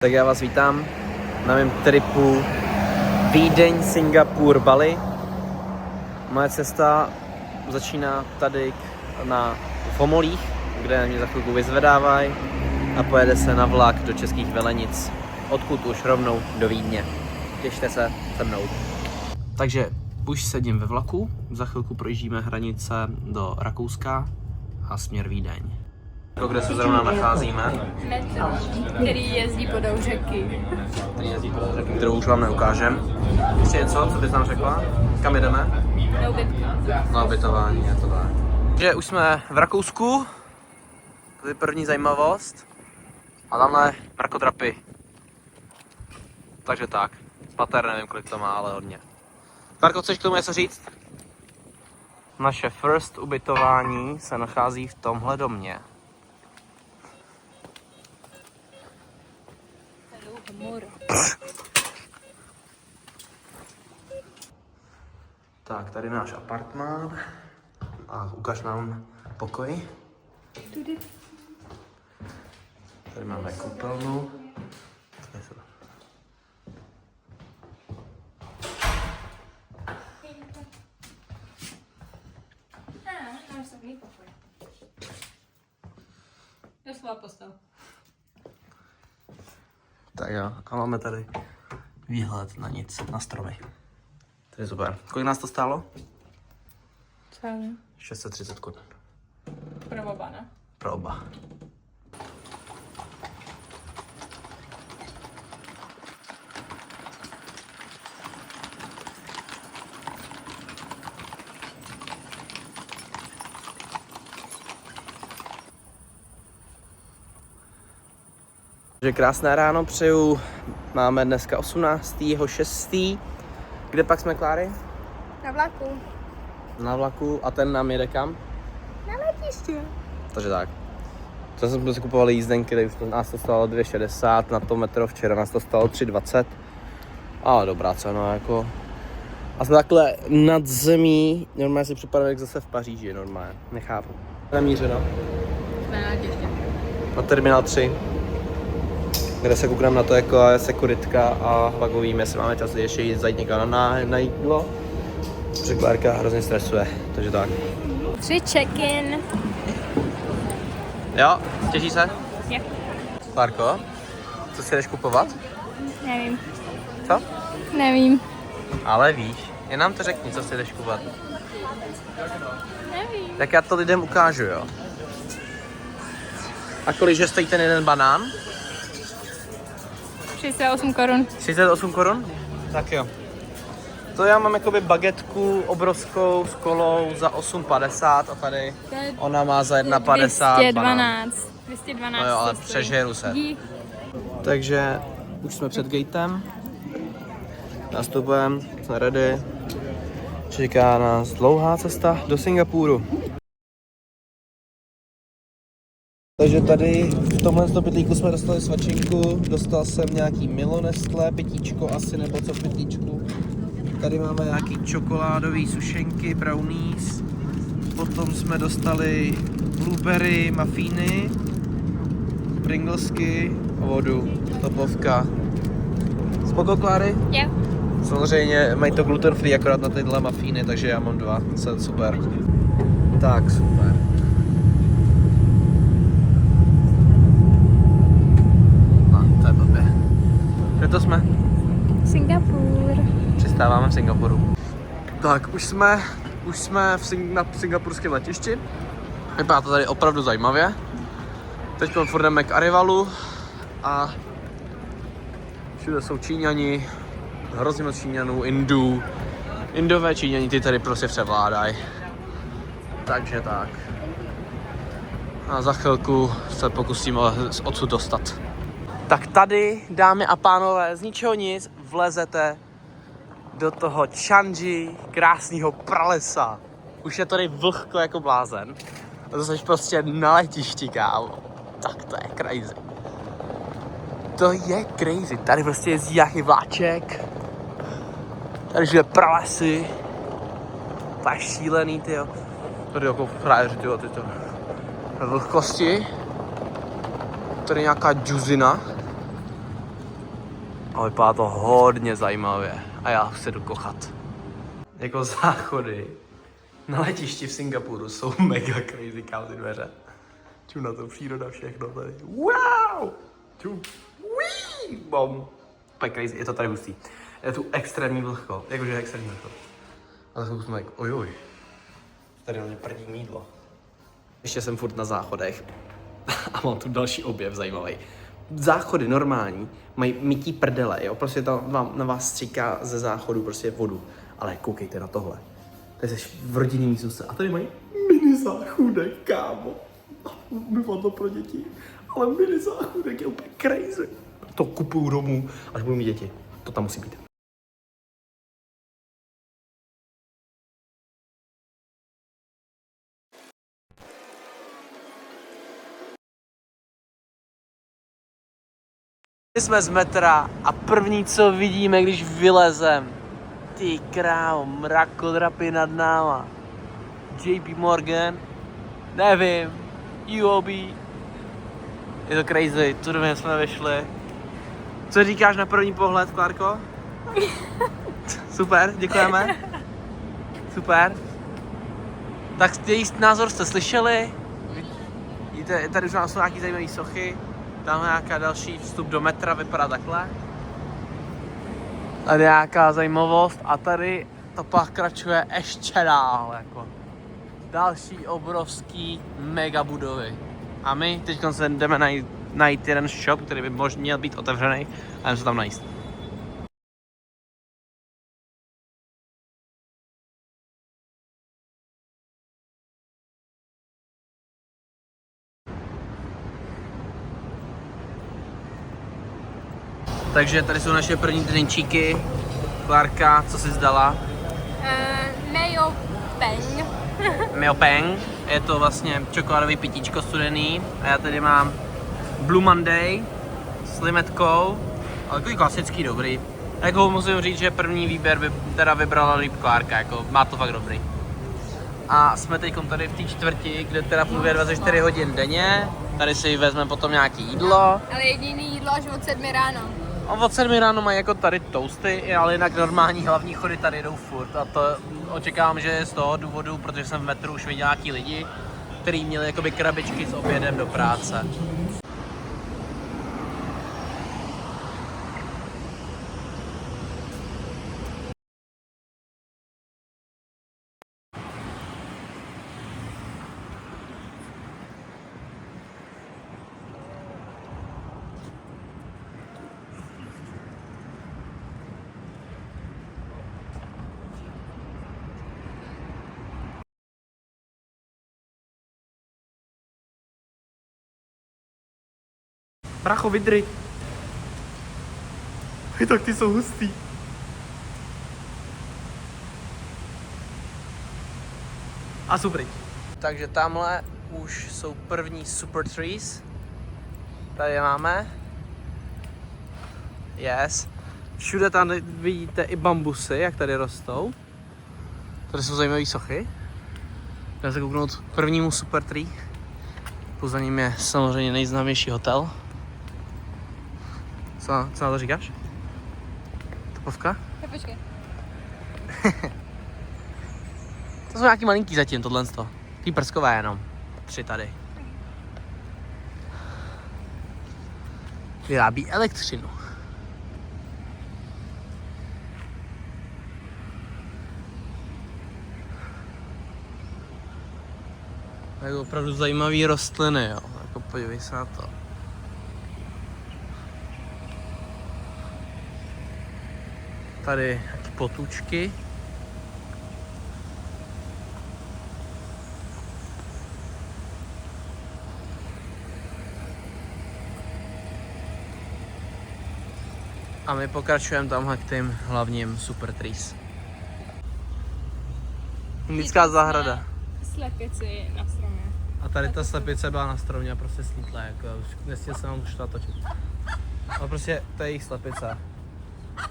Tak já vás vítám na mém tripu Vídeň, Singapur, Bali. Moje cesta začíná tady v Homolích, kde mě za chvilku vyzvedávají a pojede se na vlak do Českých Velenic, odkud už rovnou do Vídně. Těšte se se mnou. Takže už sedím ve vlaku, za chvilku projíždíme hranice do Rakouska a směr Vídeň. Kde se zrovna nacházíme? Metro, který jezdí podél řeky. Kterou už vám neukážem. Ještě něco, co bys nám řekla? Kam jedeme? Na ubytka. Na ubytování, je to tak. Takže už jsme v Rakousku. To je první zajímavost. A tamhle mrakodrapy. Takže tak. Pater, nevím, kolik to má, ale hodně. Marko, chceš k tomu něco říct? Naše first ubytování se nachází v tomhle domě. Tak, tady náš apartmán a ukaž nám pokoj. Tady máme koupelnu. Máš takový pokoj. Doslova postel. Tak jo, a máme tady výhled na nic, na stromy. To je super. Kolik nás to stálo? Celý. 630 korun. Pro oba, ne? Pro oba. Takže krásné ráno přeju. Máme dneska 18.6. Kde pak jsme, Kláry? Na vlaku. Na vlaku a ten nám jede kam? Na letiště. Takže tak. To jsme si kupovali jízdenky, tady už nás to stalo 2,60, na to metro včera nás to stalo 3,20. Ale dobrá cena, jako. A jsme takhle nad zemí, normálně si připadám jak zase v Paříži, normálně, nechápu. Namířeno. Jsme na letiště. Na terminál 3. Kde se koukám na to, jako je sekuritka a pak uvíme, jestli máme čas ještě jít zajít někam na jídlo. Protože Klárka hrozně stresuje, takže tak. 3 check-in. Jo, těší se? Jo. Klárko, co si jdeš kupovat? Nevím. Co? Nevím. Ale víš, jen nám to řekni, co si jdeš kupovat. Nevím. Tak já to lidem ukážu, jo. A kolik, že stojí ten jeden banán? 38 korun. 38 korun? Tak jo. To já mám jakoby bagetku obrovskou s kolou za 8,50 a tady ona má za 1,50 banán. 212. No jo, ale stojí. přežeru se. Takže už jsme před gatem. Nastupujeme, jsme ready. Čeká nás dlouhá cesta do Singapuru. Takže tady v tomhle pytlíku jsme dostali svačinku, dostal jsem nějaký Milo Nestlé, pitíčko asi, nebo co v pytlíčku. Tady máme nějaký čokoládový sušenky, brownies. Potom jsme dostali blueberry, muffíny, Pringlesky a vodu, topovka. Spoko, Kláry? Jo. Samozřejmě mají to gluten free akorát na tyhle muffíny, takže já mám 2, super. Tak, super. Kde to jsme? Singapur. Přistáváme v Singapuru. Tak, už jsme na singapurském letišti. Vypadá to tady opravdu zajímavě. Teď furt jdeme k Arrivalu a všude jsou Číňani, hrozně moc Číňanů, Indů. Indové Číňani, ty tady prostě převládají. Takže tak. A za chvilku se pokusíme odsud dostat. Tak tady, dámy a pánové, z ničeho nic vlezete do toho Changi, krásného pralesa. Už je tady vlhko jako blázen. A to jsi prostě na letišti, kámo. Tak to je crazy. To je crazy. Tady prostě jezdí nějaký vláček. Tady žije pralesy. To je šílený, tyjo. Tady jako frajeři, tyjo, tyto. Vlhkosti. Tady nějaká džuzina. A vypadá to hodně zajímavě. A já se jdu kochat. Jako záchody na letišti v Singapuru jsou mega crazy, kámo, ty dveře. Čum na to, příroda, všechno tady. Wow! Čum. Wee! Bom. Úplně crazy, je to tady hustý. Je tu extrémní vlhko, jakože extrémní vlhko. A tak jsme jako, ojoj. Tady na mě prdí mýdlo. Ještě jsem furt na záchodech. A mám tu další objev zajímavý. Záchody normální mají mytí prdele, jo? Prostě to na vás stříká ze záchodu prostě vodu. Ale koukejte na tohle. Tady jsi v rodinný místnosti a tady mají mini záchůdek, kámo. Bylo to pro děti, ale mini záchůdek je úplně crazy. To kupuju domů, až budu mít děti. To tam musí být. Jsme z metra a první, co vidíme, když vylezem, ty krávo, mrakodrapy nad náma. JP Morgan, nevím, UOB, je to crazy, tu do mě jsme vyšli. Co říkáš na první pohled, Klárko? Super, děkujeme. Super. Tak jejich názor jste slyšeli? Vidíte, tady už nás jsou nějaký zajímavý sochy. Tam nějaká další vstup do metra, vypadá takhle. Tady nějaká zajímavost a tady to pokračuje ještě dál, jako. Další obrovský mega budovy. A my teď se jdeme najít jeden shop, který by měl být otevřený a jdeme se tam najíst. Takže tady jsou naše první drinčíky. Klárka, co jsi zdala? Mayo peng. Mayo peng. Je to vlastně čokoládový pitíčko studený. A já tady mám Blue Monday s limetkou. Ale takový klasický, dobrý. Jako musím říct, že první výběr by teda vybrala líp Klárka, jako má to fakt dobrý. A jsme teď tady v té čtvrti, kde teda funguje 24 hodin denně. Tady si vezmeme potom nějaké jídlo. Ale jediný jídlo až od 7 ráno. A od 7 ráno mají jako tady toasty, ale jinak normální hlavní chody tady jdou furt. A to očekávám, že je z toho důvodu, protože jsem v metru už viděl nějaký lidi, kteří měli jakoby krabičky s obědem do práce. Bracho, vydry. Tak ty jsou hustý. A super. Takže tamhle už jsou první super trees. Tady je máme. Yes. Všude tam vidíte i bambusy, jak tady rostou. Tady jsou zajímavé sochy. Jdeme se kouknout k prvnímu super tree. Za ním je samozřejmě nejznámější hotel. Co na to říkáš? Topovka? Tak počkej. To jsou nějaký malinký zatím, tohle. Tý prskové jenom. 3 tady. Vyrábí elektřinu. Jako opravdu zajímavý rostliny, jo. Jako podívej se na to. Tady nějaký potůčky. A my pokračujeme tamhle k tím hlavním super trees. Indická zahrada. Slepici na stromě. A tady ta slepice byla na stromě a prostě slítla, jako nestihl jsem vám už to natočit. Ale prostě to je jejich slepice.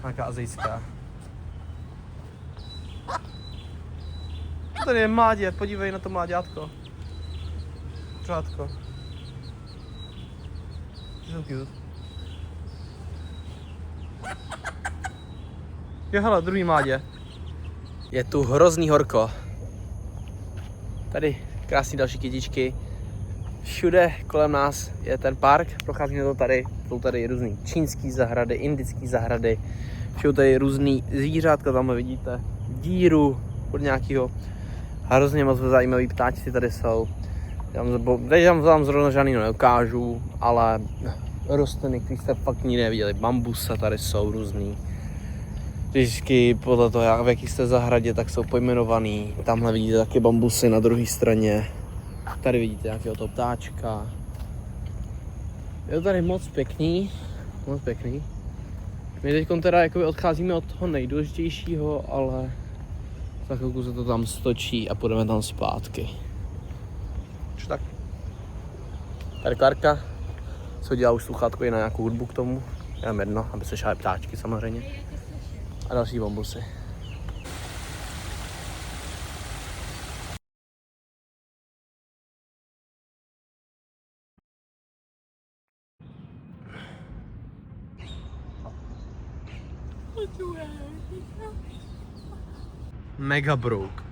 Nějaká azijská. Tady je mládě, podívej na to mláďátko. Pořádko. Jsou cute. Jo, hele, druhý mládě. Je tu hrozný horko. Tady krásný další kytičky. Všude kolem nás je ten park, procházíme to tady. Jsou tady různý čínský zahrady, indický zahrady. Všude tady různý zvířátka, tam vidíte díru od nějakého. Hrozně moc zajímavý ptáčci tady jsou. Tam zrovna žádný neukážu, ale rostliny, které jste fakt nikdy neviděli. Bambuse tady jsou různý. Vždycky podle toho, v jaký jste zahradě, tak jsou pojmenovaný. Tamhle vidíte taky bambusy na druhé straně. Tady vidíte nějakého toho ptáčka. Je to tady moc pěkný. Moc pěkný. My teď teda jakoby odcházíme od toho nejdůležitějšího, ale za chvilku se to tam stočí a půjdeme tam zpátky. Čo tak? Tady Klárka, co dělá už sluchátko i na nějakou hudbu k tomu. Jenom jedno, aby se šály ptáčky samozřejmě. A další bambusy. Mega broke.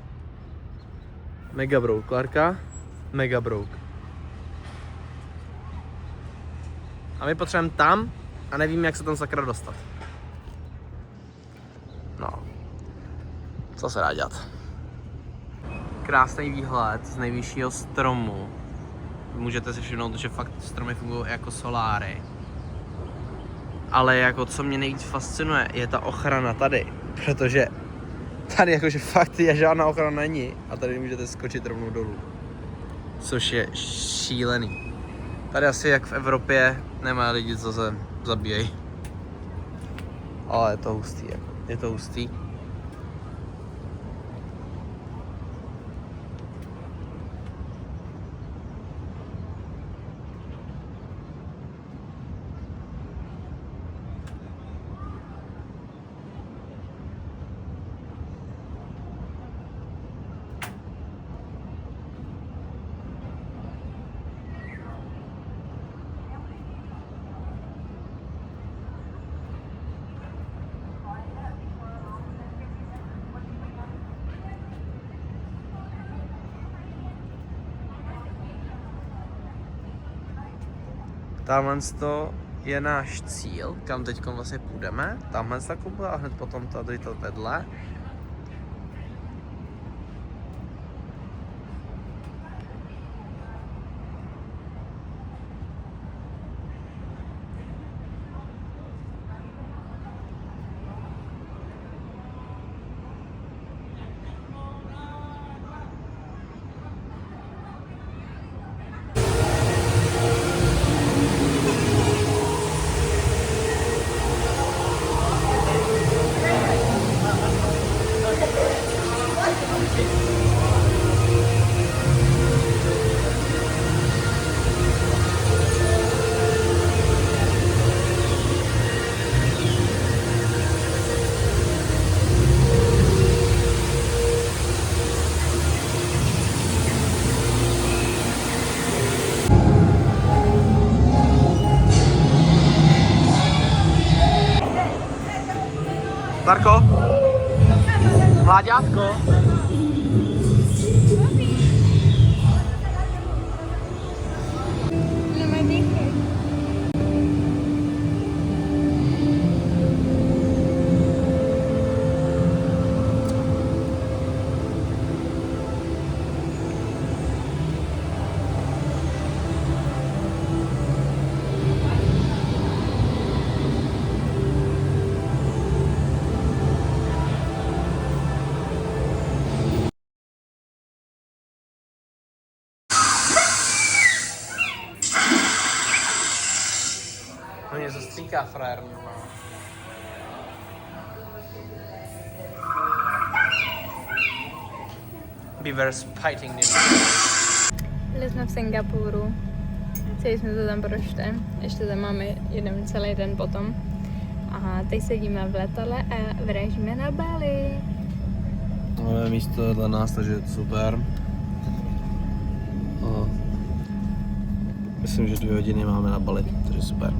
Mega broke, Klárka. Mega broke. A my potřebujeme tam a nevím, jak se tam sakra dostat. No. Co se dá dělat? Krásný výhled z nejvyššího stromu. Můžete si všimnout, že fakt stromy fungují jako soláry. Ale jako co mě nejvíc fascinuje, je ta ochrana tady. Protože tady jakože fakt je žádná ochrana není. A tady můžete skočit rovnou dolů. Což je šílený. Tady asi jak v Evropě nemá lidi, co se zabíjejí. Ale je to hustý, jako. Je to hustý. Tamhle to je náš cíl, kam teď vlastně půjdeme. Tamhle ta kupla a hned potom tady to vedle. Darko? Mláďátko? To něco stříká, frajer. Beavers fighting them. Byli jsme v Singapuru. Celý jsme to tam prošli. Ještě tam máme jeden celý den potom. A teď sedíme v letadle a vražíme na Bali. Máme místo dla nás, takže je to super. A myslím, že 2 hodiny máme na Bali, takže super.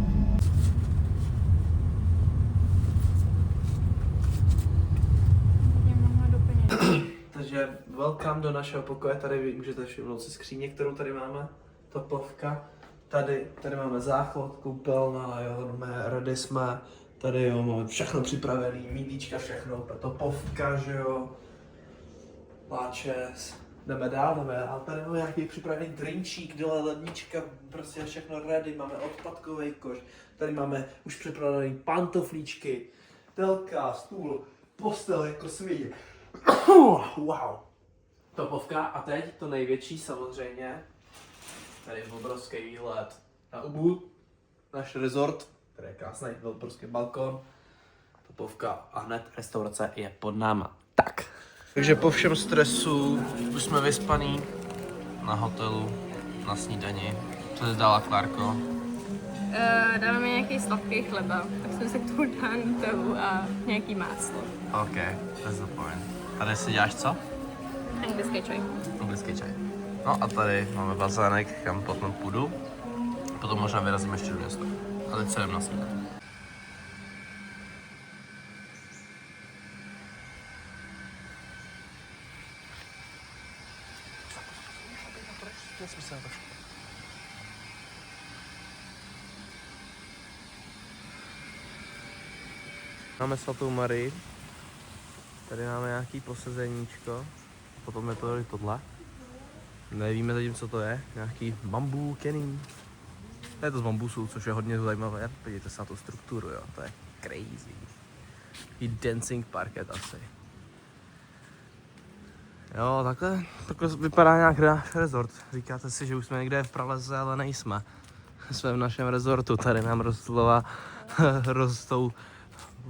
Takže welcome do našeho pokoje, tady vy můžete všimnout si skříně, kterou tady máme, topovka. Tady máme záchod, koupelna, jo, rady jsme, tady jo, máme všechno připravený, mídíčka, všechno, topovka, že jo, láčes. Jdeme dál, tady máme nějaký připravený drinčík, dole lednička, prostě všechno ready, máme odpadkový koš, tady máme už připravený pantoflíčky, telka, stůl, postel jako svině. Wow. Topovka a teď to největší samozřejmě, tady je obrovský výhled na Ubud, náš resort, tady je krásný obrovský balkon, topovka a hned restaurace je pod náma. Tak. Takže po všem stresu už jsme vyspaný na hotelu, na snídani. Co jsi dala, Klárko? Dala mi nějaký sladký chleba, tak jsem se k tomu dala Nutellu a nějaký máslo. OK, that's the point. Tady si děláš co? Anglický čaj. Anglický čaj. No a tady máme bazének, kam potom půjdu. Potom možná vyrazím ještě do města. A teď se jdem na snídani. Máme svatou Marii, tady máme nějaký posezeníčko, potom je to tady tohle. Nevíme zatím, co to je, nějaký bambú kening. To je to z bambusu, což je hodně zajímavé, podívejte se na tu strukturu, jo, to je crazy. Taký dancing parket asi. Jo, takhle vypadá nějak náš resort. Říkáte si, že už jsme někde v praleze, ale nejsme. Jsme v našem resortu, tady nám rostou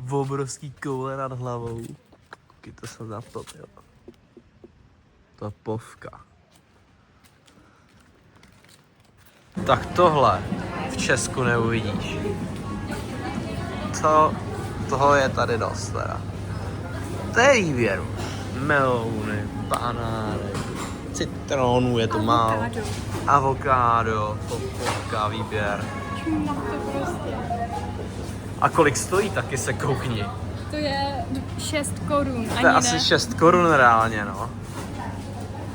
obrovský koule nad hlavou. Koukejte se na to, jo. Topovka. Tak tohle v Česku neuvidíš. Toho je tady dost teda. To je výběr. Melouny, banány, citronů je to málo. Avokádo, topovka, výběr. Na to prostě. A kolik stojí, taky se koukni. To je 6 korun, To je asi 6 korun reálně, no.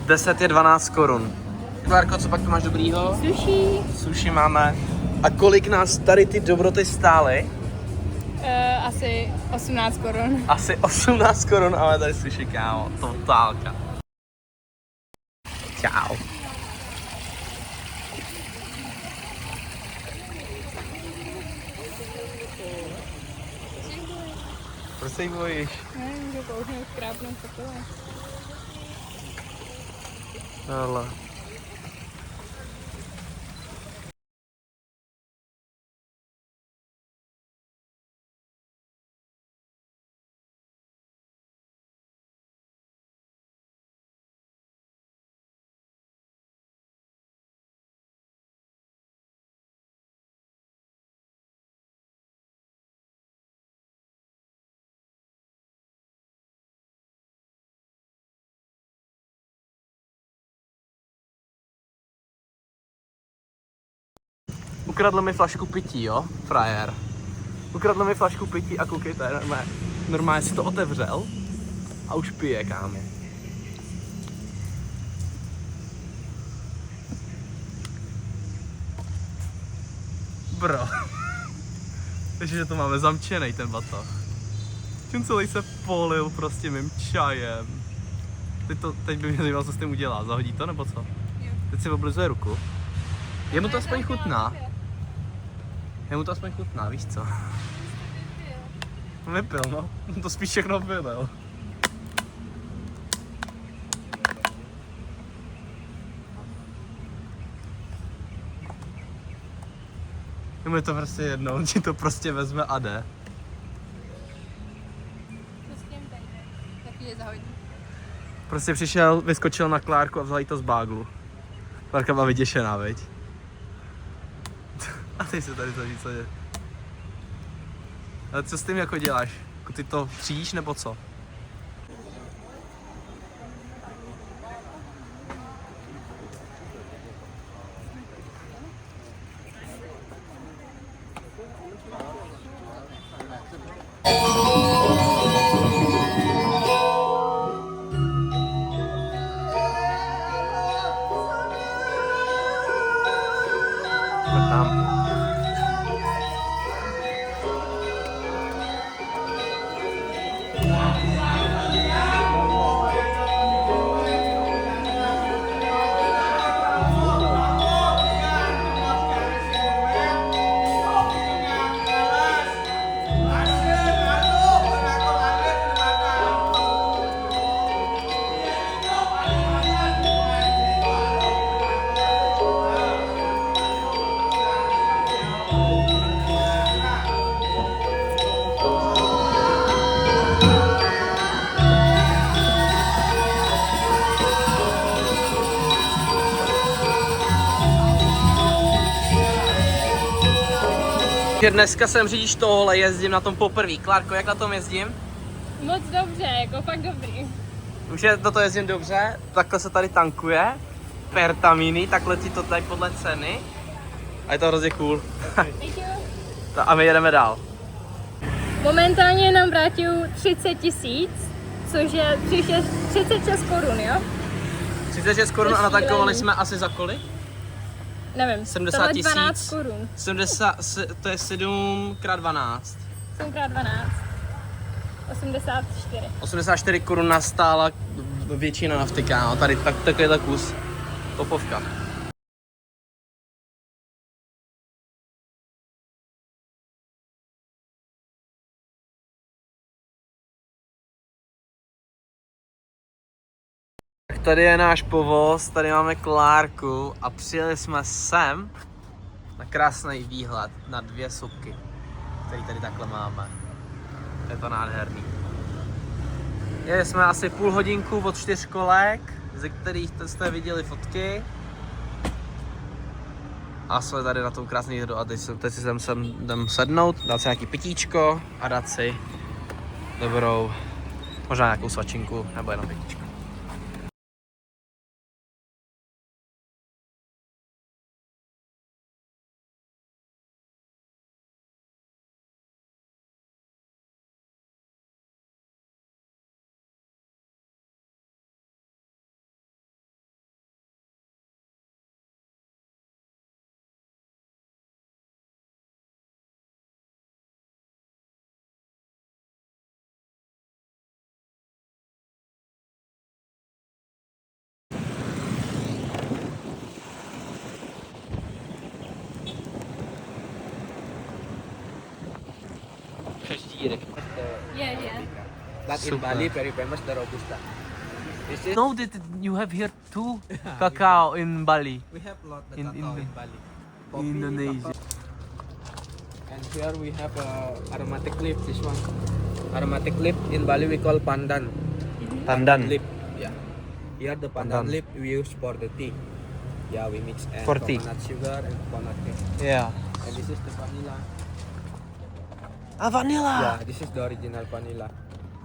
10 je 12 korun. Klárko, co pak tu máš dobrýho? Sushi. Sushi máme. A kolik nás tady ty dobroty stály? Asi 18 korun. Asi 18 korun, ale tady sushi, kámo. Totálka. Čau. Proč se jí bojíš? Nevím, že použiju skrápnout takové. Tohle. Ukradl mi flašku pití, jo, frajer. Ukradl mi flašku pití a koukejte, normálně si to otevřel a už pije, kámo. Bro. Takže to máme zamčenej ten batoh. Tím celý se polil prostě mým čajem. Teď by mě zajímalo, co s tím udělá. Zahodí to nebo co? Jo. Teď si oblizuje ruku. Jemu to aspoň chutná. Jemu to aspoň chutná, víš co? Vypil, no. To spíš všechno vypil. Jemu je to prostě jedno, on ti to prostě vezme a jde. Co s tím tady? Taky je zahodí. Prostě přišel, vyskočil na Klárku a vzal jí to z báglu. Klárka byla vyděšená, viď? A teď se tady zaží, co je. Ale co s tím jako děláš? Jako ty to přijíš nebo co? Dneska jsem řidič tohle, jezdím na tom poprvé. Klárko, jak na tom jezdím? Moc dobře, jako fakt dobrý. Už je do toho jezdím dobře, takhle se tady tankuje. Pertaminy, takhle ti to dají podle ceny. A je to hrozně cool. A my jedeme dál. Momentálně nám vrátil 30 000, což je 36 korun, jo? 36 korun a natankovali jsme asi za kolik? Nevím, 70 tohle 000. 12 korun. 70, to je 7 x 12. 7 x 12. 84. 84 korun nás stála většina nafty, kámo. Tady takový je kus. Topovka. Tak tady je náš povoz, tady máme Klárku a přijeli jsme sem na krásný výhled na 2 sopky, který tady takhle máme. Je to nádherný. Jeli jsme asi půl hodinku od 4 kolek, ze kterých jste viděli fotky. A jsme tady na tom krásný výhledu a teď si sem jdem sednout, dát si nějaký pitíčko a dát si dobrou, možná nějakou svačinku nebo jenom pitíčko. Yeah. But in Bali, very famous the Robusta. This is No, that you have here too cacao in Bali, we have lot the In cacao in Bali. Coffee, Indonesia. cacao. And here we have aromatic leaf. This one, aromatic leaf in Bali we call pandan. Pandan. Leaf. Yeah. Here the pandan Pandan. leaf we use for the tea. Yeah, we mix and For tea. coconut sugar and coconut milk. Yeah. And this is the vanilla. Vanilla. Yeah, this is the original vanilla.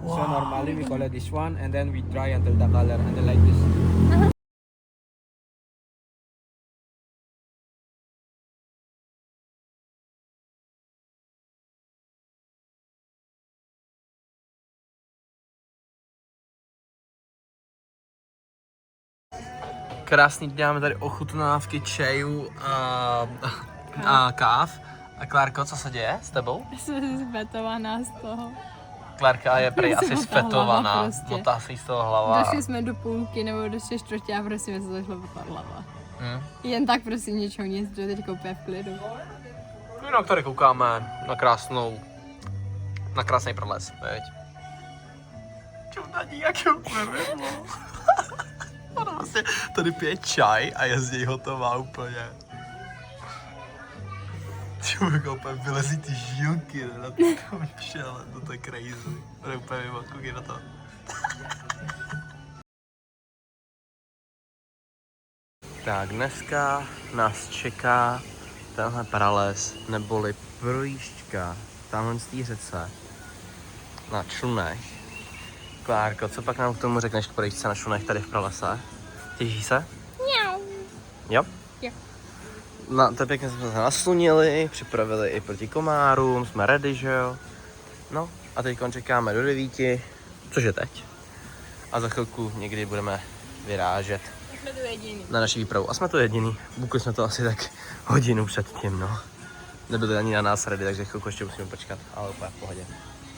So normally we call it this one, and then we dry until the color, and then like this. Krásný den, máme tady ochutnávky čajů a káv. A Klárko, co se děje s tebou? Jsem zvetovaná z toho. Klárka je prej Se asi motá hlava sfetovaná, prostě. motá se jí z toho hlava. Došli jsme do půlky nebo do 3/4 a prostě mi se zašla hlava. Hm. Jen tak prostě ničeho nic, jdu teď úplně v klidu. Jinak tady koukáme na krásný prales, veď. Čudaní, jak je úplně mimo. Ona vlastně tady pije čaj a je z něj hotová úplně. Člověk úplně vylezí ty žílky na tom čele, to je crazy. To je úplně mimo, koukej na to. Tak dneska nás čeká tenhle prales, neboli projížďka tamhle z té řece na člunech. Klárko, co pak nám k tomu řekneš k projížďce na člunech tady v pralese? Těží se? Jo? Jo. No, to pěkně jsme se naslunili, připravili i proti komárům, jsme ready, že jo? No a teď čekáme do 9, což je teď. A za chvilku někdy budeme vyrážet Jsme tu jediný. na naši výpravu. A jsme to jediný. Bukli jsme to asi tak hodinu předtím, no. Nebyli ani na nás ready, takže chvilku ještě musíme počkat, ale úplně v pohodě.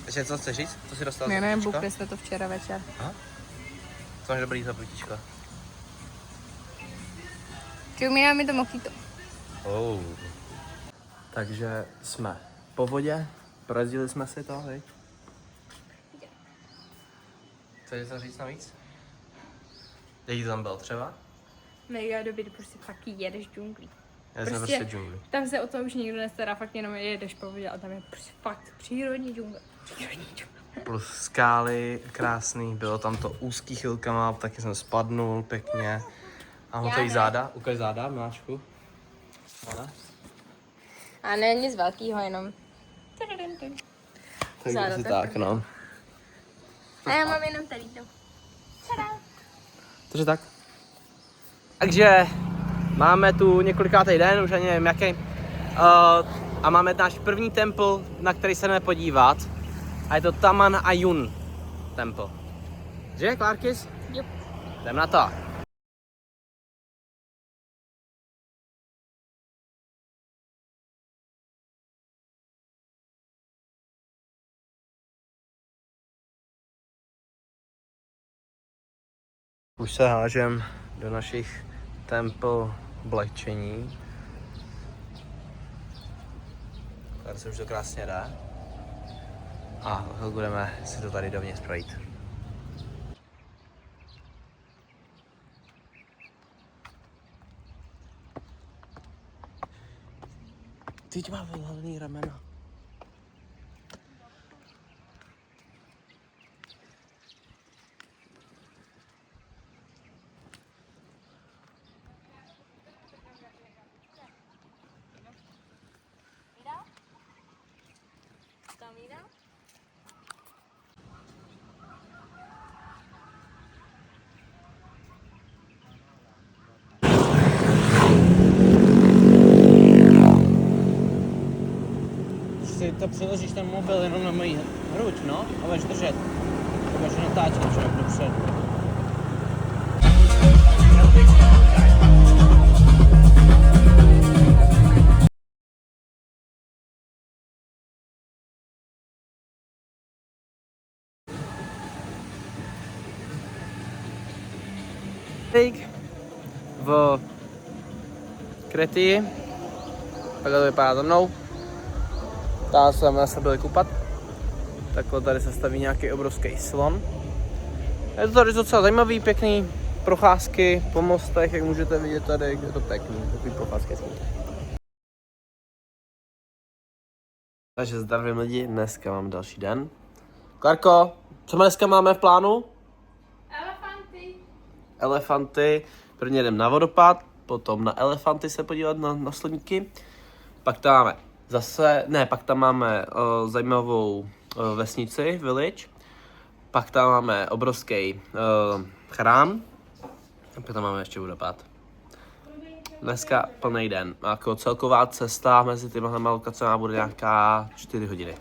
Ještě co chceš říct? Co si dostal za pitíčko? bukli jsme to včera večer. Co máš dobrý za pitíčko? Připomíná mi to mojito. Oh. Takže jsme po vodě, projezdili jsme si to, viď? Chceš něco říct navíc? Jaký to tam byl třeba? Mega dobrý, prostě fakt jedeš džunglí. Já jsem prostě džungli. Tam se o to už nikdo nestará, fakt jenom jedeš po vodě a tam je prostě fakt přírodní džungle. Plus skály, krásný, bylo tam to úzký chvilkama, taky jsem spadnul pěkně. A hotový záda, ukaž záda, Máčku. Záda. A ne nic velkýho, jenom. Takže asi tak, no. A já mám jenom tady to. Takže tak. Takže máme tu několikátý den, už ani nevím jaký. A máme náš první templ, na který se jdeme podívat. A je to Taman Ayun templ. Že, Clarkis? Jo. Jdem na to. Už se hážem do našich temple oblečení. Tady se už to krásně dá. A budeme si to tady dovnitř projít. Teď má vyhlavený ramena. Si to přeložíš ten mobil jenom na moji hruď, no, a budeš držet. To budeš natáčet, že jak dopředu. V Kretii, takhle to vypadá za mnou. Tam jsme se byli kupat. Takhle tady se staví nějaký obrovský slon. Je to tady docela zajímavý, pěkný procházky po mostech, jak můžete vidět tady, je to pěkný, takový procházky. Takže zdravím lidi, dneska mám další den. Klarko, co dneska máme v plánu? Elefanty. Prvně jdem na vodopád, potom na elefanty se podívat na sloníky. Pak tam máme pak tam máme zajímavou vesnici, village. Pak tam máme obrovský chrám. A pak tam máme ještě vodopád. Dneska plný den. Jako celková cesta mezi těma lokacemi bude nějaká 4 hodiny.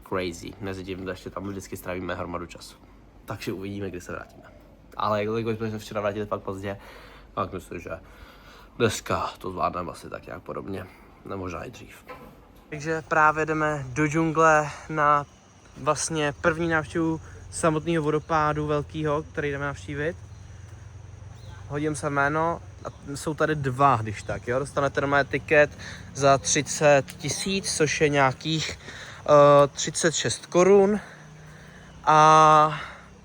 Crazy. Mezi tím ještě tam vždycky strávíme hromadu času. Takže uvidíme, kdy se vrátíme. Ale jelikož jsme se včera vrátili pak pozdě, tak myslím, že dneska to zvládneme asi tak nějak podobně. Nebo možná i dřív. Takže právě jdeme do džungle na vlastně první návštěvu samotného vodopádu velkého, který jdeme navštívit. Hodím se jméno a jsou tady 2, když tak, jo. Dostanete normálně tiket za 30 000, což je nějakých 36 korun. A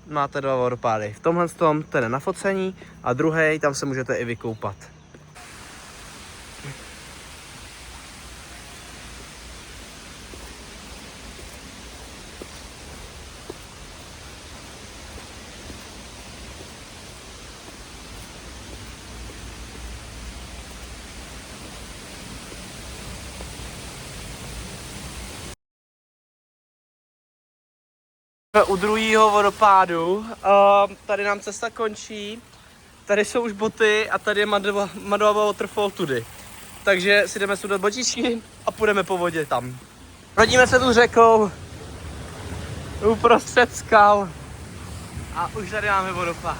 máte 2 vodopády. V tomhle ten je na focení a druhý, tam se můžete i vykoupat. U druhého vodopádu, tady nám cesta končí, tady jsou už boty a tady je Madova Waterfall tudy. Takže si jdeme sudat botičky a půjdeme po vodě tam. Rodíme se tu řekou uprostřed skal a už tady máme vodopád.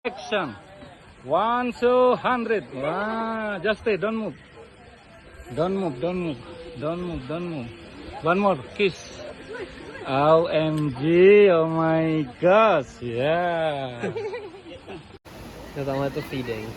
Action. 1 to 100. Ah, just stay. Don't move. Don't move. Don't move. Don't move. Don't move. One more kiss. OMG, oh my gosh, yeah. No, tamhle je to feeding.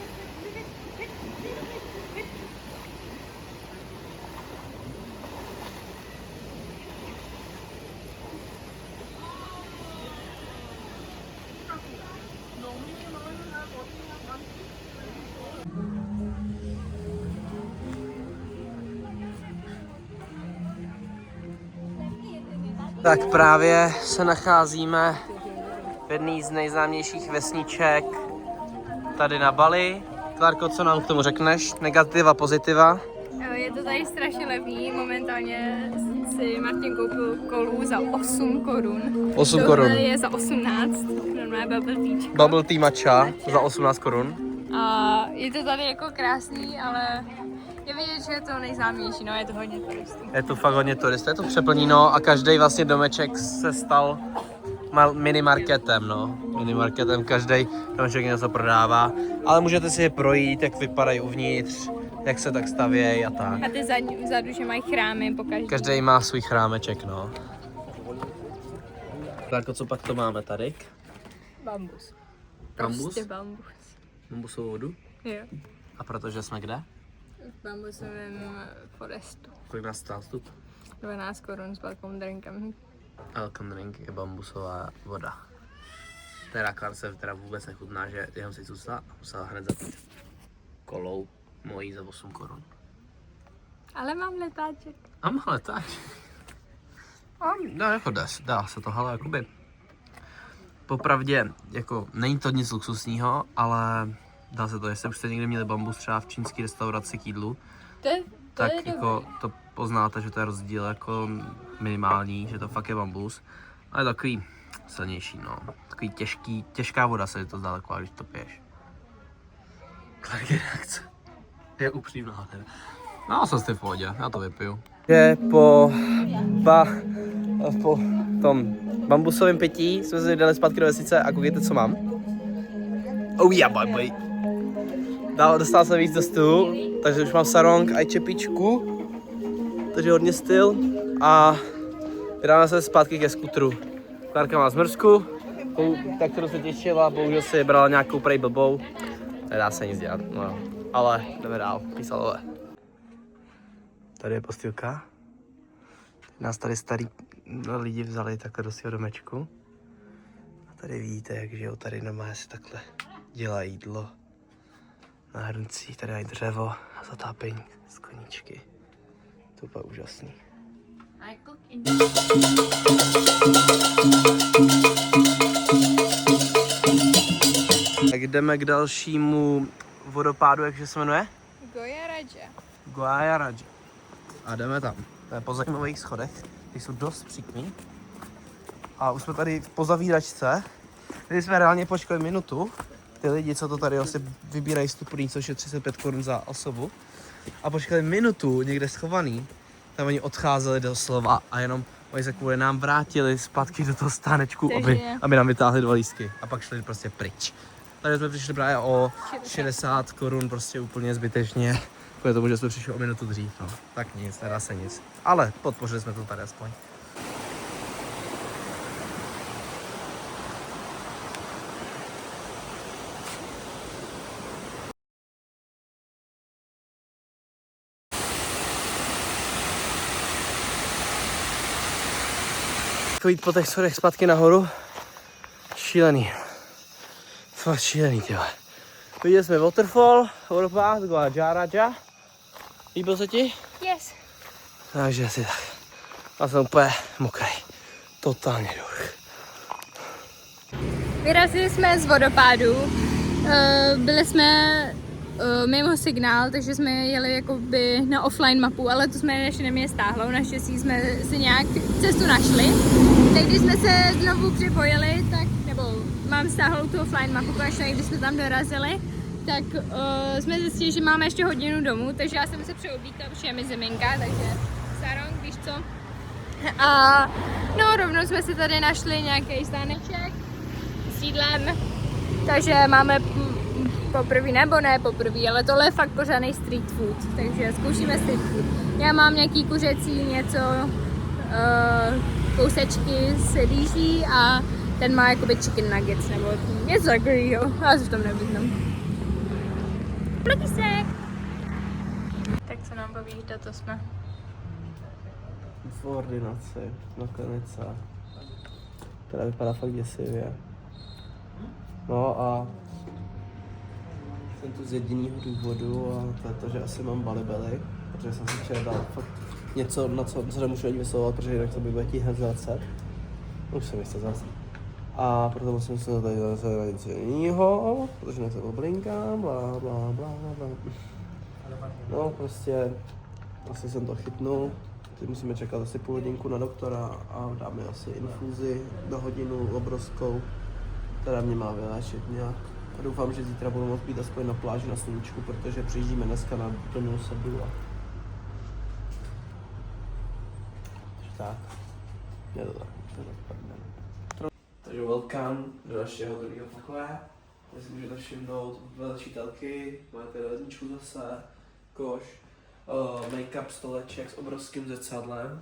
Tak právě se nacházíme v jedné z nejznámějších vesniček tady na Bali. Klárko, co nám k tomu řekneš? Negativa, pozitiva? Je to tady strašně levný, momentálně si Martin koupil kolu za 8 korun. 8 korun. Tohle je za 18, normálně bubble teačko. Bubble tea matcha za 18 korun. A je to tady jako krásný, ale je vidět, že je to nejznámější, no je to hodně turistů. Je tu fakt hodně turistů, je to přeplněno a každý vlastně domeček se stal minimarketem, no. Minimarketem, každý domeček něco prodává, ale můžete si je projít, jak vypadají uvnitř, jak se tak stavějí a tak. A ty vzadu, že mají chrámy po každém. Každý má svůj chrámeček, no. Klárko, co pak to máme tady? Bambus. Bambus? Prostě bambus. Bambusovou vodu? Jo. A protože jsme kde? V bambusovém forestu. Kolik nás stál vstup? 12 korun s welcome drinkem. Welcome drink je bambusová voda. Teda Klárce teda vůbec nechutná, že jenom si zůstala a musela hned zapít kolou mojí za 8 korun. Ale mám letáček. A má letáč. No jako dá se to, ale jakoby popravdě, jako není to nic luxusního, ale dá se to, jestli už jste někdy měli bambus třeba v čínské restauraci k jídlu, To tak je jako to poznáte, že to je rozdíl jako minimální, že to fakt je bambus, ale takový silnější, no, takový těžká voda se to zdá taková, když to piješ. Clarky reakce. Je upřímná, ne? No, jsem v pohodě, já to vypiju. Je po tom bambusovém pití jsme se dali zpátky do vesnice a koukejte, co mám. Oh yeah, boy. Dostal jsem víc do stylu, takže už mám sarong a čepičku, takže hodně styl a vydáme se zpátky ke skutru. Klárka má zmrzku, tak kterou se těšila, bohužel si brala nějakou prej blbou, nedá se nic dělat, no, ale jdeme dál, písalové. Tady je postýlka. Nás tady starý lidi vzali takhle do svého domečku. A tady vidíte, jak žijou tady normálně si takhle dělá jídlo. Na hrncích tady mají dřevo a zatápění z koníčky. To je úplně úžasný. Tak jdeme k dalšímu vodopádu, jakže se jmenuje? Goja Raja. A jdeme tam. To je po zajímavých schodech, ty jsou dost příkmý. A už jsme tady po zavíračce, tady jsme reálně počkali minutu. Ty lidi, co to tady asi vybírají vstupný, což je 35 korun za osobu. A počkali minutu někde schovaný, tam oni odcházeli doslova a jenom oni se kvůli nám vrátili zpátky do toho stánečku, aby nám vytáhli 2 lístky a pak šli prostě pryč. Tady jsme přišli právě o 60 korun prostě úplně zbytečně. Kvůli tomu, že jsme přišli o minutu dřív, no. Tak nic, nedá se nic. Ale podpořili jsme to tady aspoň. Jít po těch schodech zpátky nahoru. Šílený. Fakt šílený, těle. Viděli jsme waterfall, vodopád, Goja Raja. Líbil se ti? Yes. Takže asi tak. A jsem úplně mokrý. Totálně durch. Vyrazili jsme z vodopádu. Byli jsme mimo signál, takže jsme jeli jakoby na offline mapu, ale to jsme ještě neměli stáhlo. Naštěstí jsme si nějak cestu našli. Tak když jsme se znovu připojili, tak, nebo mám stáhlou tu offline mapu, konečně když jsme tam dorazili, tak jsme zjistili, že máme ještě hodinu domů, takže já jsem se přeoblíkla, protože je mi ziminka, takže sarong, víš co. A no, rovnou jsme si tady našli nějaký stáneček s jídlem, takže máme poprvé, nebo ne poprvé, ale tohle je fakt pořádný street food, takže zkoušíme street food. Já mám nějaký kuřecí něco, kousečky s rýží a ten má jakoby chicken nuggets nebo něco takového. Já se v tom nevyznám. Plakysek! Tak co nám povíte, to jsme. V ordinaci, na klinice. Která vypadá fakt děsivě. No a jsem tu z jedinýho důvodu a to je to, že asi mám balibely, protože jsem si včera dal fakt něco, na co se nemůžu ani vyslovovat, protože jinak to by bude hned zvracet. Už jsem jistě zase. A proto musím se tady zase něco jiného, protože jinak se oblinkám, bla bla bla bla. No prostě, asi jsem to chytnul. Teď musíme čekat asi půl hodinku na doktora a dáme asi infuzi na hodinu obrovskou, která mě má vyléčit nějak. A doufám, že zítra budu moct být aspoň na pláži na sluníčku, protože přijíždíme dneska na plnou sadu a... Tak. Je to tak. Takže welcome do našeho druhého pokoje. Tady si můžete všimnout vedle čítelky, máte ledničku zase, koš, make-up stoleček s obrovským zrcadlem.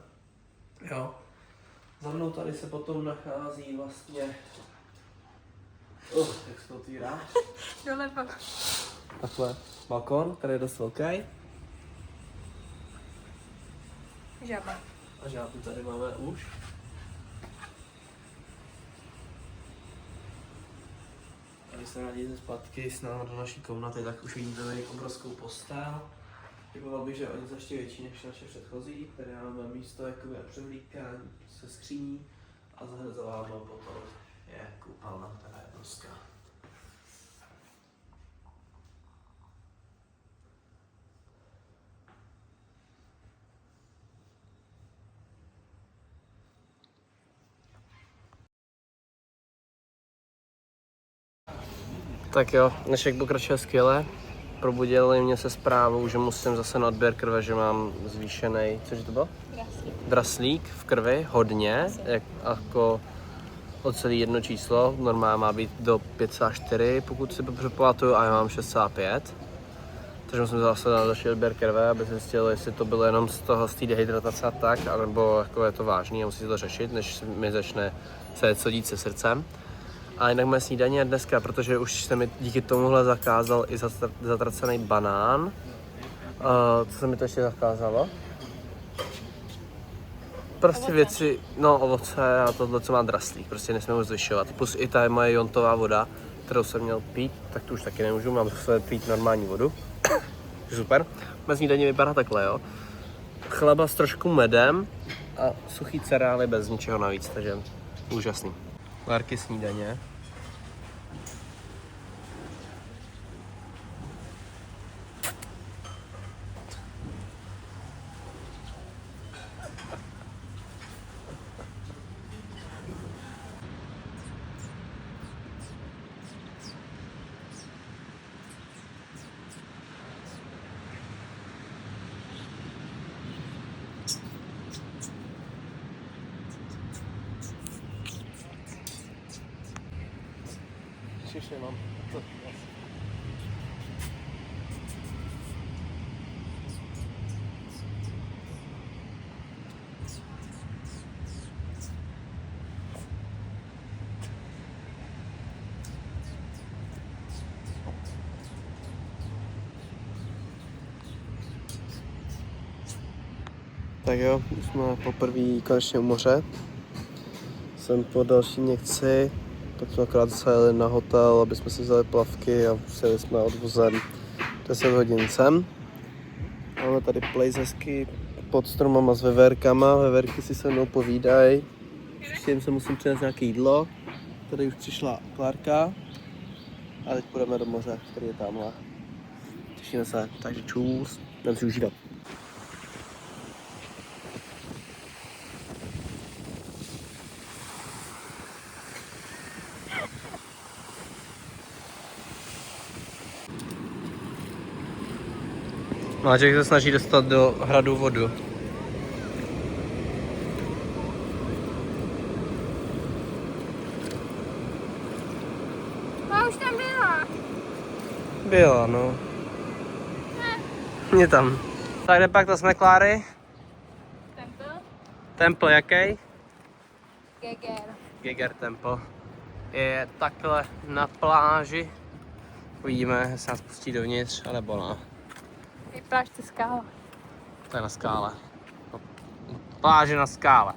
Jo. Za mnou tady se potom nachází vlastně... jak se to otvírá? Doleva. Takhle balkon, který je dost velký. Žaba. A žábu tady máme už. A když se radíte zpátky s námi do naší komnaty, tak už vidíte tady obrovskou postel. Typoval bych, že oni jsou ještě větší než naše předchozí, které máme místo jakoby na převlíkání se skříní a zahned za váma potom je koupelna, která je obrovská. Tak jo, dnešek pokračuje skvěle. Probudili mě se zprávou, že musím zase na odběr krve, že mám zvýšený, cože to bylo? Draslík v krvi, hodně, jako o celý jedno číslo. Normálně má být do 5,4, pokud si dobře pamatuju, a já mám 6,5. Takže musím zase na další odběr krve, aby zjistil, jestli to bylo jenom z té dehydratace a tak, nebo jako je to vážný a musí to řešit, než mi začne se co dít se srdcem. A jinak moje snídaně je dneska, protože už se mi díky tomuhle zakázal i zatracený banán. Co se mi to ještě zakázalo? Prostě ovoce. Věci, no ovoce a tohle, co má draslík, prostě nesmím zvyšovat. Plus i ta moje jontová voda, kterou jsem měl pít, tak tu už taky nemůžu, mám zase pít normální vodu. Super. Moje snídaně vypadá takhle, jo. Chleba s trošku medem a suchý cereály bez ničeho navíc, takže úžasný. Lárky snídaně. Ještě mám to. Tak jo, už jsme poprvé konečně u moře. Jsem po další injekci, tak jsme akorát zajeli na hotel, aby jsme si vzali plavky a přijeli jsme odvozem 10 hodin sem. Máme tady place hezky pod stromama s veverkama, veverky si se mnou povídají. Ještě se musím přinést nějaké jídlo. Tady už přišla Klárka a teď půjdeme do moře, který je tamhle. Těšíme se, takže čus, jdem si užívat. Máček se snaží dostat do hradu vodu. A už tam byla. Byla, no. Mě tam. Tak kde pak to jsme, Kláry? Temple. Temple jaký? Geiger Temple je takhle na pláži. Uvidíme, jestli nás pustí dovnitř, alebo ne. Vypráš ty skála. To je na skále. Pláže na skále.